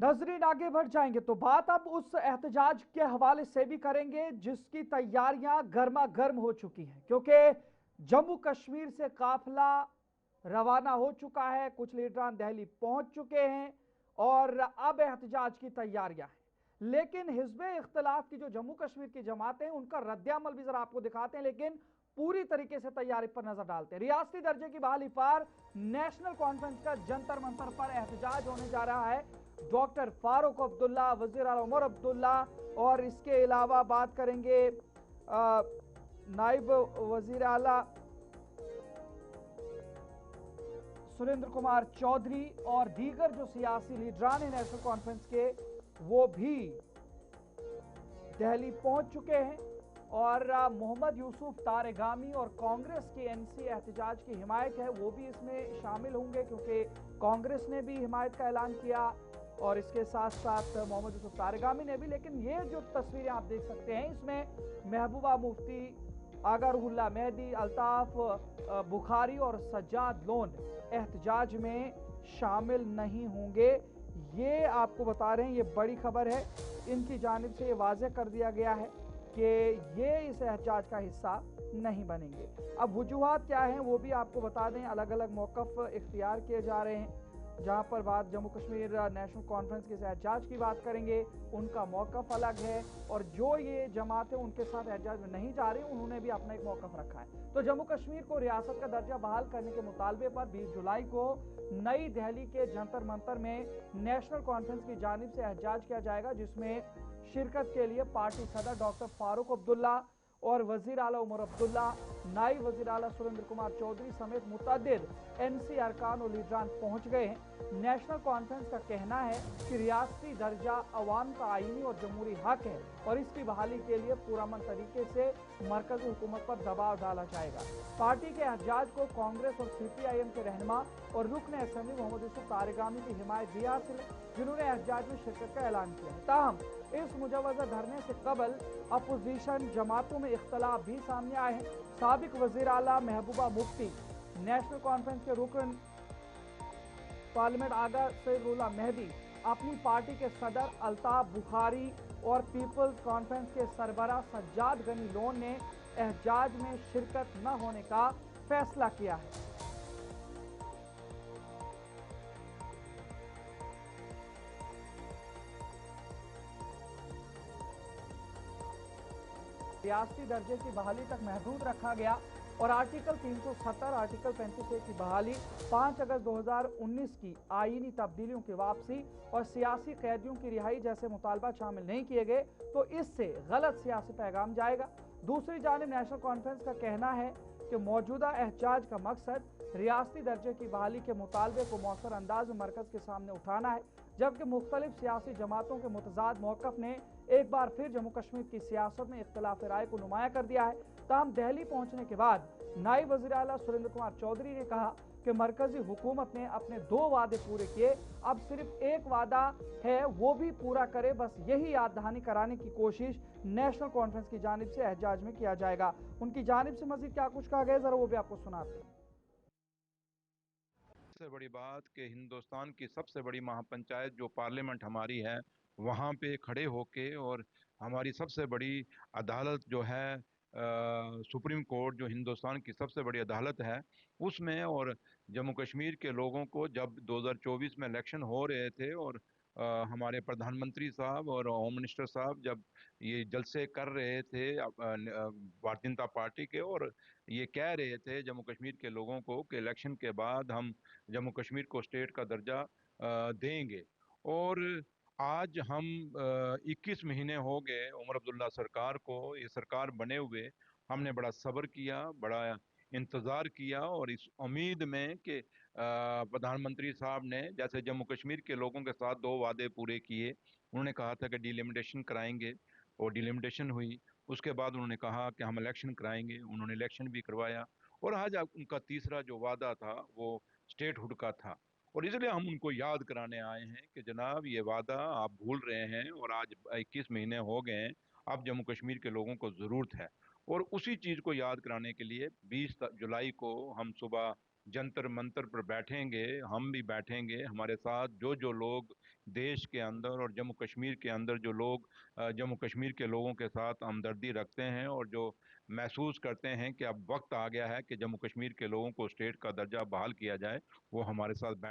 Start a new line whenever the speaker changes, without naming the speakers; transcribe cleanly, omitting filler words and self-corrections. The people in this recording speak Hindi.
नजरीन आगे बढ़ जाएंगे तो बात अब उस एहतजाज के हवाले से भी करेंगे जिसकी तैयारियां गर्मा गर्म हो चुकी हैं, क्योंकि जम्मू कश्मीर से काफिला रवाना हो चुका है, कुछ लीडरान दिल्ली पहुंच चुके हैं और अब एहतजाज की तैयारियां हैं। लेकिन हिजब इख्तलाफ की जो जम्मू कश्मीर की जमातें हैं उनका रद्दअमल भी जरा आपको दिखाते हैं, लेकिन पूरी तरीके से तैयारी पर नजर डालते हैं। रियासती दर्जे की बहाली पर नेशनल कॉन्फ्रेंस का जंतर मंतर पर एहतजाज होने जा रहा है। डॉक्टर फारूक अब्दुल्ला, वजीर आला उमर अब्दुल्ला और इसके अलावा बात करेंगे नाइब वजीर आला सुरेंद्र कुमार चौधरी और दीगर जो सियासी लीडरान हैं नेशनल कॉन्फ्रेंस के, वो भी दिल्ली पहुंच चुके हैं। और मोहम्मद यूसुफ तारेगामी और कांग्रेस की एनसी एहतजाज की हिमायत है, वो भी इसमें शामिल होंगे, क्योंकि कांग्रेस ने भी हिमायत का ऐलान किया और इसके साथ साथ मोहम्मद यूसुफ तारेगामी ने भी। लेकिन ये जो तस्वीरें आप देख सकते हैं, इसमें महबूबा मुफ्ती, आगा रुहुल्लाह मेहदी, अल्ताफ बुखारी और सज्जाद लोन एहतजाज में शामिल नहीं होंगे। ये आपको बता रहे हैं, ये बड़ी खबर है, इनकी जानिब से ये वाज़ेह कर दिया गया है कि ये इस एहतजाज का हिस्सा नहीं बनेंगे। अब वजूहात क्या हैं वो भी आपको बता दें। अलग अलग मौक़िफ़ इख्तियार किए जा रहे हैं। जहां पर बात जम्मू कश्मीर नेशनल कॉन्फ्रेंस के एहतजाज की बात करेंगे, उनका मौक़िफ़ अलग है, और जो ये जमातें उनके साथ एहतजाज में नहीं जा रही उन्होंने भी अपना एक मौक़िफ़ रखा है। तो जम्मू कश्मीर को रियासत का दर्जा बहाल करने के मुतालबे पर 20 जुलाई को नई दिल्ली के जंतर मंतर में नेशनल कॉन्फ्रेंस की जानिब से एहतजाज किया जाएगा, जिसमें शिरकत के लिए पार्टी सदर डॉक्टर फारूक अब्दुल्ला और वजीर आला उमर अब्दुल्ला, नायब वजीर आला सुरेंद्र कुमार चौधरी समेत मुतअद्दिद एनसी अरकान और लीडरान पहुंच गए हैं। नेशनल कॉन्फ्रेंस का कहना है कि रियासती दर्जा अवाम का आईनी और जमहूरी हक है और इसकी बहाली के लिए पुरअमन तरीके से मरकजी हुकूमत पर दबाव डाला जाएगा। पार्टी के एहतजाज को कांग्रेस और CPIM के रहनुमा और रुकन असेंबली मोहम्मद यूसुफ तारेगामी की हिमायत भी हासिल है, जिन्होंने एहतजाज में शिरकत का ऐलान किया है। ताहम इस मुजवजा धरने से कबल अपोजिशन जमातों में इख्तलाफ भी सामने आए हैं। साबिक वजीर आला महबूबा मुफ्ती, नेशनल कॉन्फ्रेंस के रुकन पार्लियामेंट आगा सैयदुल्लाह मेहदी, अपनी पार्टी के सदर अल्ताफ बुखारी और पीपल्स कॉन्फ्रेंस के सरबरा सज्जाद गनी लोन ने एहतजाज में शिरकत न होने का फैसला किया है। रियासती दर्जे की बहाली तक महदूद रखा गया और आर्टिकल 370, आर्टिकल 35A की बहाली, 5 अगस्त 2019 की आईनी तब्दीलियों की वापसी और सियासी कैदियों की रिहाई जैसे मुतालबात शामिल नहीं किए गए तो इससे गलत सियासी पैगाम जाएगा। दूसरी जानिब नेशनल कॉन्फ्रेंस का कहना है कि मौजूदा एहतजाज का मकसद रियासती दर्जे की बहाली के मुतालबे को मौसर अंदाज में मरकज के सामने उठाना है, जबकि मुख्तलिफ सियासी जमातों के मुतजाद मौक़िफ़ ने एक बार फिर जम्मू कश्मीर की सियासत में इख्तलाफ राय को नुमाया कर दिया है। ताहम दिल्ली पहुंचने के बाद नायब वज़ीर आला सुरेंद्र कुमार चौधरी ने कहा कि मरकजी हुकूमत ने अपने 2 वादे पूरे किए, अब सिर्फ एक वादा है वो भी पूरा करे, बस यही याद दहानी कराने की कोशिश नेशनल कॉन्फ्रेंस की जानिब से एहतजाज में किया जाएगा। उनकी जानिब से मजीद क्या कुछ कहा गया, जरा वो भी आपको सुनाते हैं।
सबसे बड़ी बात कि हिंदुस्तान की सबसे बड़ी महापंचायत जो पार्लियामेंट हमारी है, वहाँ पे खड़े होके, और हमारी सबसे बड़ी अदालत जो है सुप्रीम कोर्ट, जो हिंदुस्तान की सबसे बड़ी अदालत है, उसमें, और जम्मू कश्मीर के लोगों को जब 2024 में इलेक्शन हो रहे थे, और हमारे प्रधानमंत्री साहब और होम मिनिस्टर साहब जब ये जलसे कर रहे थे भारतीय जनता पार्टी के, और ये कह रहे थे जम्मू कश्मीर के लोगों को कि इलेक्शन के बाद हम जम्मू कश्मीर को स्टेट का दर्जा देंगे। और आज हम 21 महीने हो गए उमर अब्दुल्ला सरकार को, ये सरकार बने हुए। हमने बड़ा सब्र किया, बड़ा इंतज़ार किया, और इस उम्मीद में कि प्रधानमंत्री साहब ने जैसे जम्मू कश्मीर के लोगों के साथ 2 वादे पूरे किए। उन्होंने कहा था कि डिलिमिटेशन कराएंगे, और डिलिमिटेशन हुई। उसके बाद उन्होंने कहा कि हम इलेक्शन कराएंगे, उन्होंने इलेक्शन भी करवाया। और आज उनका तीसरा जो वादा था वो स्टेटहुड का था। और इसलिए हम उनको याद कराने आए हैं कि जनाब, ये वादा आप भूल रहे हैं, और आज 21 महीने हो गए हैं, अब जम्मू कश्मीर के लोगों को ज़रूरत है। और उसी चीज़ को याद कराने के लिए 20 जुलाई को हम सुबह जंतर मंतर पर बैठेंगे। हम भी बैठेंगे, हमारे साथ जो जो लोग देश के अंदर और जम्मू कश्मीर के अंदर जो लोग जम्मू कश्मीर के लोगों के साथ हमदर्दी रखते हैं और जो महसूस करते हैं कि अब वक्त आ गया है कि जम्मू कश्मीर के लोगों को स्टेट का दर्जा बहाल किया जाए, वो हमारे साथ बैठ